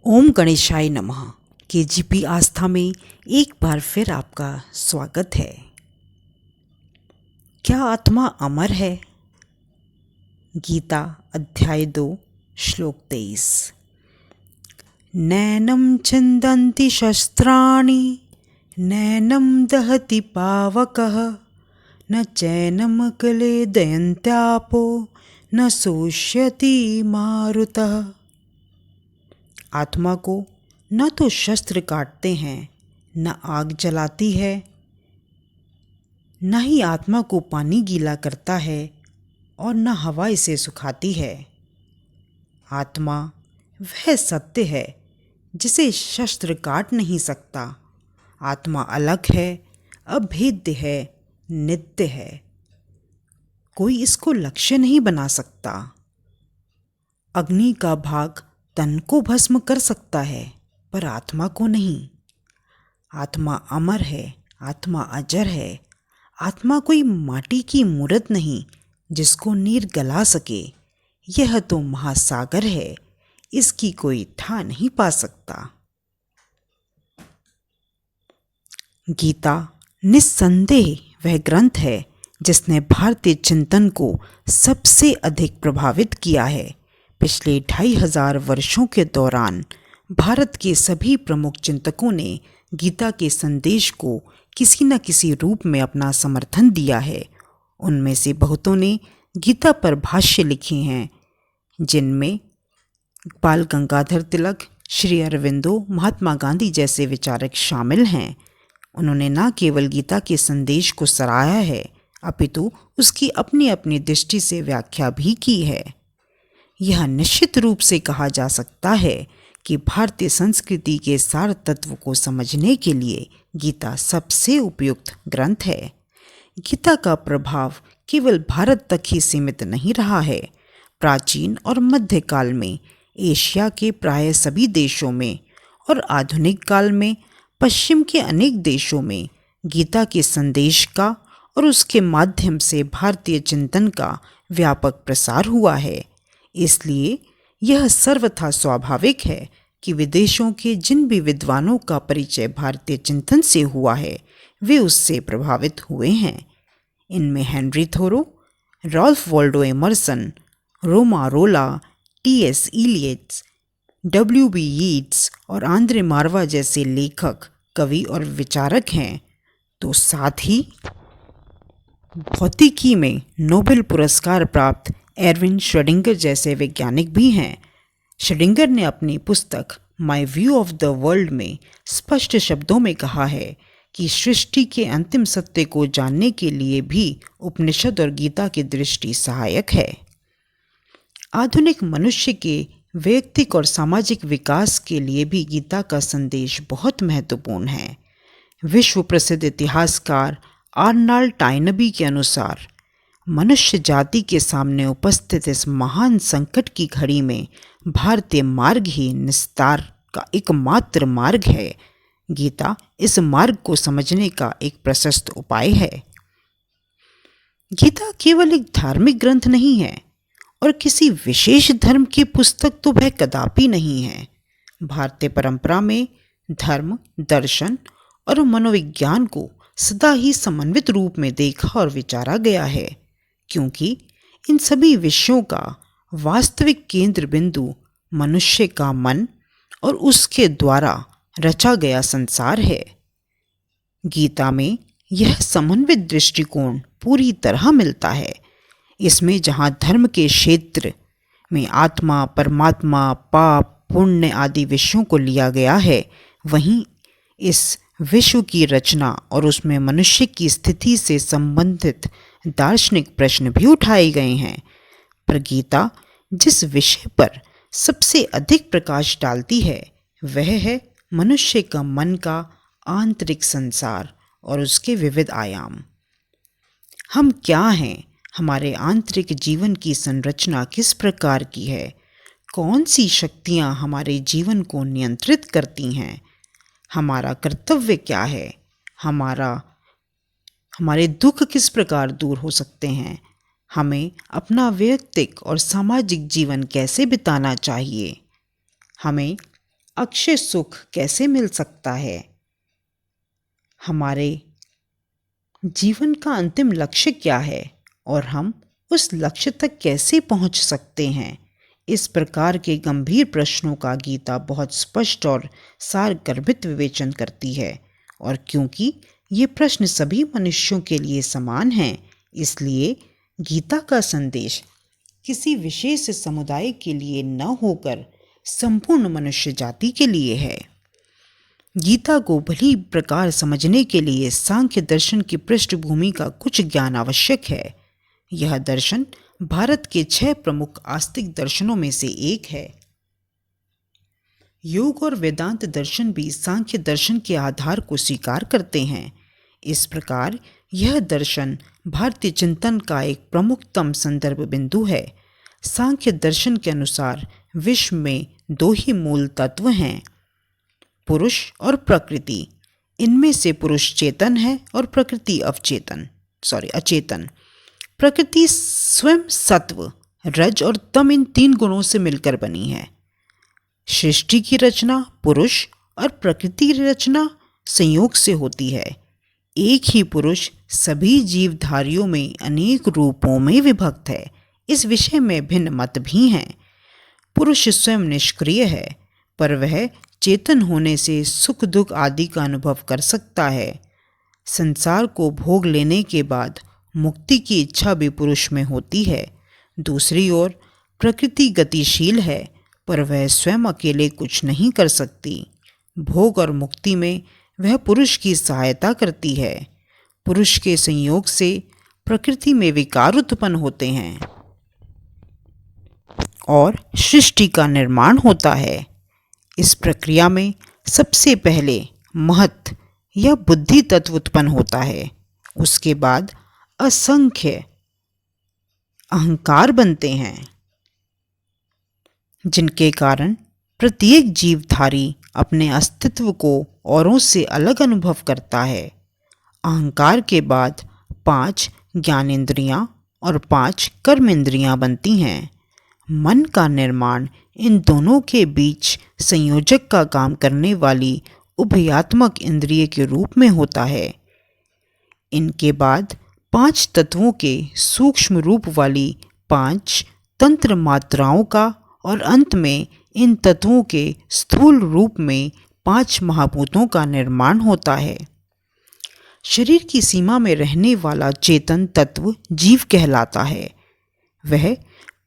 ओम गणेशाय नमः। केजीपी आस्था में एक बार फिर आपका स्वागत है। क्या आत्मा अमर है? गीता अध्याय 2 श्लोक 23। नैनं छिन्दन्ति शस्त्राणि नैनं दहति पावकः न चैनं क्लेदयन्त्यापो न शोष्यति मारुतः। आत्मा को न तो शस्त्र काटते हैं, न आग जलाती है, न ही आत्मा को पानी गीला करता है और न हवा इसे सुखाती है। आत्मा वह सत्य है जिसे शस्त्र काट नहीं सकता। आत्मा अलग है, अभेद्य है, नित्य है। कोई इसको लक्ष्य नहीं बना सकता। अग्नि का भाग तन को भस्म कर सकता है, पर आत्मा को नहीं। आत्मा अमर है, आत्मा अजर है। आत्मा कोई माटी की मूर्त नहीं जिसको नीर गला सके। यह तो महासागर है, इसकी कोई ठा नहीं पा सकता। गीता निस्संदेह वह ग्रंथ है जिसने भारतीय चिंतन को सबसे अधिक प्रभावित किया है। पिछले 2500 वर्षों के दौरान भारत के सभी प्रमुख चिंतकों ने गीता के संदेश को किसी न किसी रूप में अपना समर्थन दिया है। उनमें से बहुतों ने गीता पर भाष्य लिखे हैं, जिनमें बाल गंगाधर तिलक, श्री अरविंदो, महात्मा गांधी जैसे विचारक शामिल हैं। उन्होंने न केवल गीता के संदेश को सराहा है, अपितु उसकी अपनी अपनी दृष्टि से व्याख्या भी की है। यह निश्चित रूप से कहा जा सकता है कि भारतीय संस्कृति के सार तत्व को समझने के लिए गीता सबसे उपयुक्त ग्रंथ है। गीता का प्रभाव केवल भारत तक ही सीमित नहीं रहा है। प्राचीन और मध्यकाल में एशिया के प्राय सभी देशों में और आधुनिक काल में पश्चिम के अनेक देशों में गीता के संदेश का और उसके माध्यम से भारतीय चिंतन का व्यापक प्रसार हुआ है। इसलिए यह सर्वथा स्वाभाविक है कि विदेशों के जिन भी विद्वानों का परिचय भारतीय चिंतन से हुआ है, वे उससे प्रभावित हुए हैं। इनमें हेनरी थोरो, रॉल्फ वॉल्डो एमर्सन, रोमा रोला, टी.एस. Eliot's, WB. यीट्स और आंद्रे मार्वा जैसे लेखक, कवि और विचारक हैं। तो साथ ही भौतिकी में नोबेल पुरस्कार प्राप्त एरविन श्रोडिंगर जैसे वैज्ञानिक भी हैं। श्रोडिंगर ने अपनी पुस्तक my view of the world में स्पष्ट शब्दों में कहा है कि सृष्टि के अंतिम सत्य को जानने के लिए भी उपनिषद और गीता की दृष्टि सहायक है। आधुनिक मनुष्य के वैयक्तिक और सामाजिक विकास के लिए भी गीता का संदेश बहुत महत्वपूर्ण है। विश्व प्रसिद्ध इतिहासकार आर्नाल्ड टाइनबी के अनुसार मनुष्य जाति के सामने उपस्थित इस महान संकट की घड़ी में भारतीय मार्ग ही निस्तार का एकमात्र मार्ग है। गीता इस मार्ग को समझने का एक प्रशस्त उपाय है। गीता केवल एक धार्मिक ग्रंथ नहीं है और किसी विशेष धर्म की पुस्तक तो वह कदापि नहीं है। भारतीय परंपरा में धर्म, दर्शन और मनोविज्ञान को सदा ही समन्वित रूप में देखा और विचारा गया है, क्योंकि इन सभी विषयों का वास्तविक केंद्र बिंदु मनुष्य का मन और उसके द्वारा रचा गया संसार है। गीता में यह समन्वित दृष्टिकोण पूरी तरह मिलता है। इसमें जहाँ धर्म के क्षेत्र में आत्मा, परमात्मा, पाप, पुण्य आदि विषयों को लिया गया है, वहीं इस विश्व की रचना और उसमें मनुष्य की स्थिति से संबंधित दार्शनिक प्रश्न भी उठाए गए हैं। पर गीता जिस विषय पर सबसे अधिक प्रकाश डालती है, वह है मनुष्य का मन का आंतरिक संसार और उसके विविध आयाम। हम क्या हैं? हमारे आंतरिक जीवन की संरचना किस प्रकार की है? कौन सी शक्तियाँ हमारे जीवन को नियंत्रित करती हैं? हमारा कर्तव्य क्या है? हमारे दुख किस प्रकार दूर हो सकते हैं? हमें अपना वैयक्तिक और सामाजिक जीवन कैसे बिताना चाहिए? हमें अक्षय सुख कैसे मिल सकता है? हमारे जीवन का अंतिम लक्ष्य क्या है और हम उस लक्ष्य तक कैसे पहुंच सकते हैं? इस प्रकार के गंभीर प्रश्नों का गीता बहुत स्पष्ट और सारगर्भित विवेचन करती है। और क्योंकि ये प्रश्न सभी मनुष्यों के लिए समान हैं, इसलिए गीता का संदेश किसी विशेष समुदाय के लिए न होकर संपूर्ण मनुष्य जाति के लिए है। गीता को भली प्रकार समझने के लिए सांख्य दर्शन की पृष्ठभूमि का कुछ ज्ञान आवश्यक है। यह दर्शन भारत के 6 प्रमुख आस्तिक दर्शनों में से एक है। योग और वेदांत दर्शन भी सांख्य दर्शन के आधार को स्वीकार करते हैं। इस प्रकार यह दर्शन भारतीय चिंतन का एक प्रमुखतम संदर्भ बिंदु है। सांख्य दर्शन के अनुसार विश्व में 2 ही मूल तत्व हैं, पुरुष और प्रकृति। इनमें से पुरुष चेतन है और प्रकृति अचेतन। प्रकृति स्वयं सत्व, रज और तम इन 3 गुणों से मिलकर बनी है। सृष्टि की रचना पुरुष और प्रकृति की रचना संयोग से होती है। एक ही पुरुष सभी जीवधारियों में अनेक रूपों में विभक्त है। इस विषय में भिन्न मत भी हैं। पुरुष स्वयं निष्क्रिय है, पर वह चेतन होने से सुख दुख आदि का अनुभव कर सकता है। संसार को भोग लेने के बाद मुक्ति की इच्छा भी पुरुष में होती है। दूसरी ओर प्रकृति गतिशील है, पर वह स्वयं अकेले कुछ नहीं कर सकती। भोग और मुक्ति में वह पुरुष की सहायता करती है। पुरुष के संयोग से प्रकृति में विकार उत्पन्न होते हैं और सृष्टि का निर्माण होता है। इस प्रक्रिया में सबसे पहले महत या बुद्धि तत्व उत्पन्न होता है। उसके बाद असंख्य अहंकार बनते हैं, जिनके कारण प्रत्येक जीवधारी अपने अस्तित्व को औरों से अलग अनुभव करता है। अहंकार के बाद 5 ज्ञानेंद्रियां और 5 कर्मेंद्रियां बनती हैं। मन का निर्माण इन दोनों के बीच संयोजक का काम करने वाली उभयात्मक इंद्रिय के रूप में होता है। इनके बाद 5 तत्वों के सूक्ष्म रूप वाली 5 तंत्र मात्राओं का और अंत में इन तत्वों के स्थूल रूप में 5 महाभूतों का निर्माण होता है। शरीर की सीमा में रहने वाला चेतन तत्व जीव कहलाता है। वह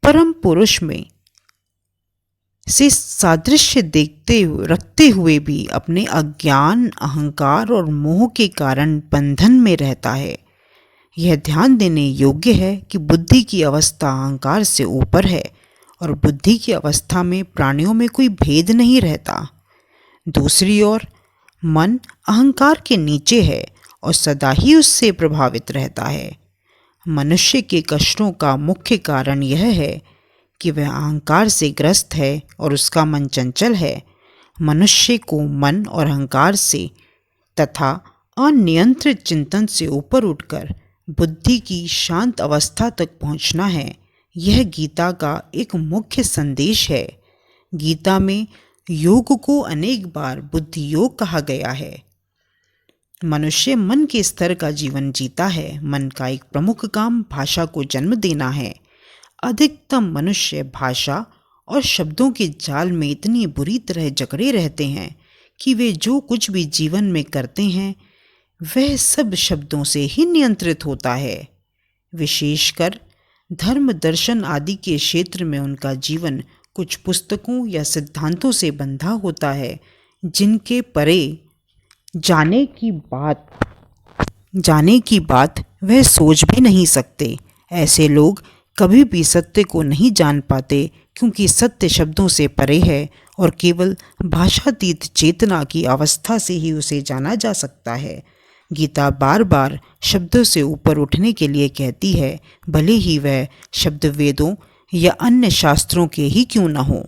परम पुरुष में से सादृश्य रखते हुए भी अपने अज्ञान, अहंकार और मोह के कारण बंधन में रहता है। यह ध्यान देने योग्य है कि बुद्धि की अवस्था अहंकार से ऊपर है और बुद्धि की अवस्था में प्राणियों में कोई भेद नहीं रहता। दूसरी ओर मन अहंकार के नीचे है और सदा ही उससे प्रभावित रहता है। मनुष्य के कष्टों का मुख्य कारण यह है कि वह अहंकार से ग्रस्त है और उसका मन चंचल है। मनुष्य को मन और अहंकार से तथा अनियंत्रित चिंतन से ऊपर उठकर बुद्धि की शांत अवस्था तक पहुंचना है। यह गीता का एक मुख्य संदेश है। गीता में योग को अनेक बार बुद्धि योग कहा गया है। मनुष्य मन के स्तर का जीवन जीता है। मन का एक प्रमुख काम भाषा को जन्म देना है। अधिकतम मनुष्य भाषा और शब्दों के जाल में इतनी बुरी तरह जकड़े रहते हैं कि वे जो कुछ भी जीवन में करते हैं वह सब शब्दों से ही नियंत्रित होता है। विशेषकर धर्म, दर्शन आदि के क्षेत्र में उनका जीवन कुछ पुस्तकों या सिद्धांतों से बंधा होता है, जिनके परे जाने की बात वह सोच भी नहीं सकते। ऐसे लोग कभी भी सत्य को नहीं जान पाते, क्योंकि सत्य शब्दों से परे है और केवल भाषातीत चेतना की अवस्था से ही उसे जाना जा सकता है। गीता बार बार शब्दों से ऊपर उठने के लिए कहती है, भले ही वह शब्द वेदों या अन्य शास्त्रों के ही क्यों न हो।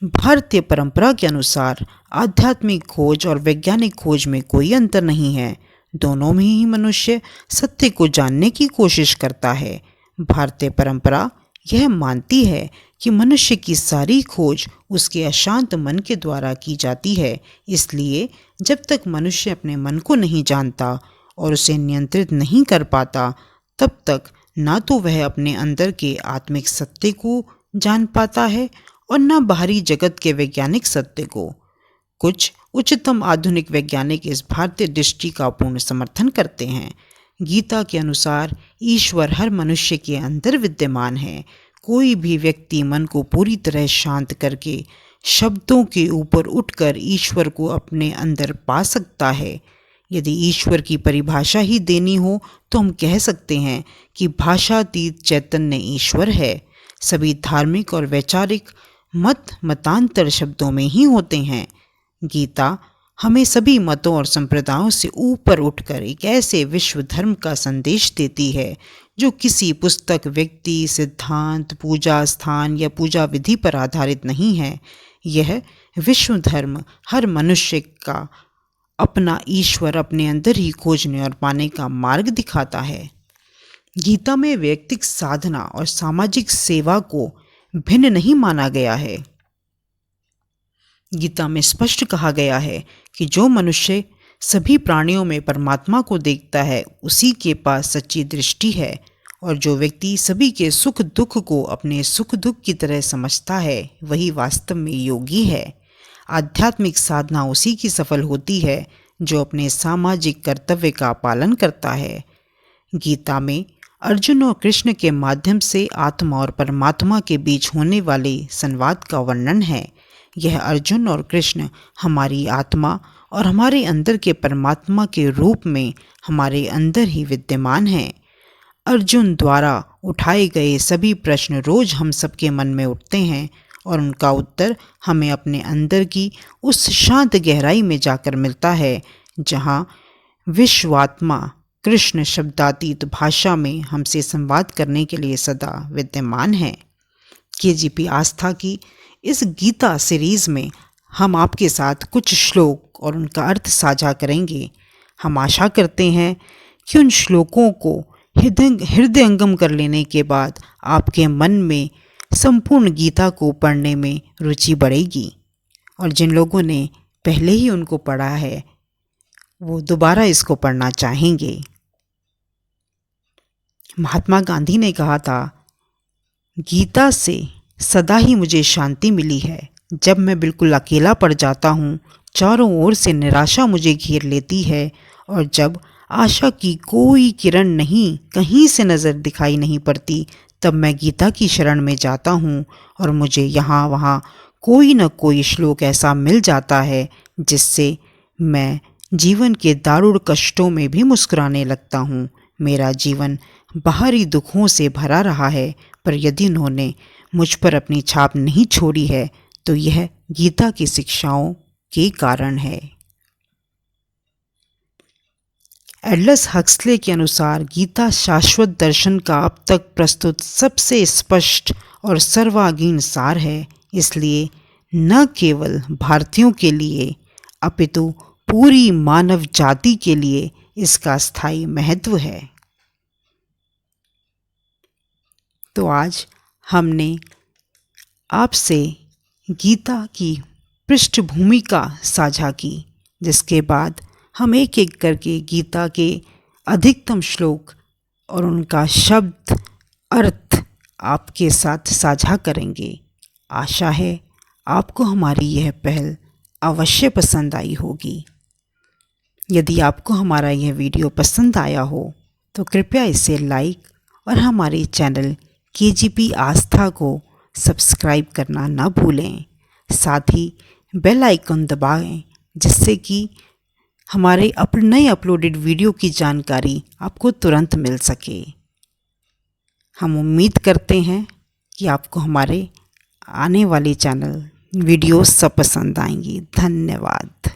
भारतीय परंपरा के अनुसार आध्यात्मिक खोज और वैज्ञानिक खोज में कोई अंतर नहीं है। दोनों में ही मनुष्य सत्य को जानने की कोशिश करता है। भारतीय परंपरा यह मानती है कि मनुष्य की सारी खोज उसके अशांत मन के द्वारा की जाती है। इसलिए जब तक मनुष्य अपने मन को नहीं जानता और उसे नियंत्रित नहीं कर पाता, तब तक ना तो वह अपने अंदर के आत्मिक सत्य को जान पाता है और न बाहरी जगत के वैज्ञानिक सत्य को। कुछ उच्चतम आधुनिक वैज्ञानिक इस भारतीय दृष्टि का पूर्ण समर्थन करते हैं। गीता के अनुसार ईश्वर हर मनुष्य के अंदर विद्यमान है। कोई भी व्यक्ति मन को पूरी तरह शांत करके शब्दों के ऊपर उठकर ईश्वर को अपने अंदर पा सकता है। यदि ईश्वर की परिभाषा ही देनी हो तो हम कह सकते हैं कि भाषातीत चैतन्य ईश्वर है। सभी धार्मिक और वैचारिक मतांतर शब्दों में ही होते हैं। गीता हमें सभी मतों और संप्रदायों से ऊपर उठकर एक ऐसे विश्व धर्म का संदेश देती है जो किसी पुस्तक, व्यक्ति, सिद्धांत, पूजा स्थान या पूजा विधि पर आधारित नहीं है। यह विश्व धर्म हर मनुष्य का अपना ईश्वर अपने अंदर ही खोजने और पाने का मार्ग दिखाता है। गीता में वैयक्तिक साधना और सामाजिक सेवा को भिन्न नहीं माना गया है। गीता में स्पष्ट कहा गया है कि जो मनुष्य सभी प्राणियों में परमात्मा को देखता है उसी के पास सच्ची दृष्टि है, और जो व्यक्ति सभी के सुख दुख को अपने सुख दुख की तरह समझता है वही वास्तव में योगी है। आध्यात्मिक साधना उसी की सफल होती है जो अपने सामाजिक कर्तव्य का पालन करता है। गीता में अर्जुन और कृष्ण के माध्यम से आत्मा और परमात्मा के बीच होने वाले संवाद का वर्णन है। यह अर्जुन और कृष्ण हमारी आत्मा और हमारे अंदर के परमात्मा के रूप में हमारे अंदर ही विद्यमान हैं। अर्जुन द्वारा उठाए गए सभी प्रश्न रोज हम सबके मन में उठते हैं और उनका उत्तर हमें अपने अंदर की उस शांत गहराई में जाकर मिलता है जहाँ विश्वात्मा कृष्ण शब्दातीत भाषा में हमसे संवाद करने के लिए सदा विद्यमान है। केजीपी आस्था की इस गीता सीरीज़ में हम आपके साथ कुछ श्लोक और उनका अर्थ साझा करेंगे। हम आशा करते हैं कि उन श्लोकों को हृदयंगम कर लेने के बाद आपके मन में संपूर्ण गीता को पढ़ने में रुचि बढ़ेगी, और जिन लोगों ने पहले ही उनको पढ़ा है वो दोबारा इसको पढ़ना चाहेंगे। महात्मा गांधी ने कहा था, गीता से सदा ही मुझे शांति मिली है। जब मैं बिल्कुल अकेला पड़ जाता हूँ, चारों ओर से निराशा मुझे घेर लेती है और जब आशा की कोई किरण नहीं कहीं से नज़र दिखाई नहीं पड़ती, तब मैं गीता की शरण में जाता हूँ और मुझे यहाँ वहाँ कोई न कोई श्लोक ऐसा मिल जाता है जिससे मैं जीवन के दारुण कष्टों में भी मुस्कुराने लगता हूँ। मेरा जीवन बाहरी दुखों से भरा रहा है, पर यदि उन्होंने मुझ पर अपनी छाप नहीं छोड़ी है तो यह गीता की शिक्षाओं के कारण है। एल्डस हक्सले के अनुसार गीता शाश्वत दर्शन का अब तक प्रस्तुत सबसे स्पष्ट और सर्वांगीण सार है। इसलिए न केवल भारतीयों के लिए अपितु पूरी मानव जाति के लिए इसका स्थायी महत्व है। तो आज हमने आपसे गीता की पृष्ठभूमि का साझा की, जिसके बाद हम एक एक करके गीता के अधिकतम श्लोक और उनका शब्द अर्थ आपके साथ साझा करेंगे। आशा है आपको हमारी यह पहल अवश्य पसंद आई होगी। यदि आपको हमारा यह वीडियो पसंद आया हो तो कृपया इसे लाइक और हमारे चैनल केजीपी आस्था को सब्सक्राइब करना न भूलें। साथ ही बेल आइकन दबाएं जिससे कि हमारे नए अपलोडेड वीडियो की जानकारी आपको तुरंत मिल सके। हम उम्मीद करते हैं कि आपको हमारे आने वाले चैनल वीडियोस सब पसंद आएंगी। धन्यवाद।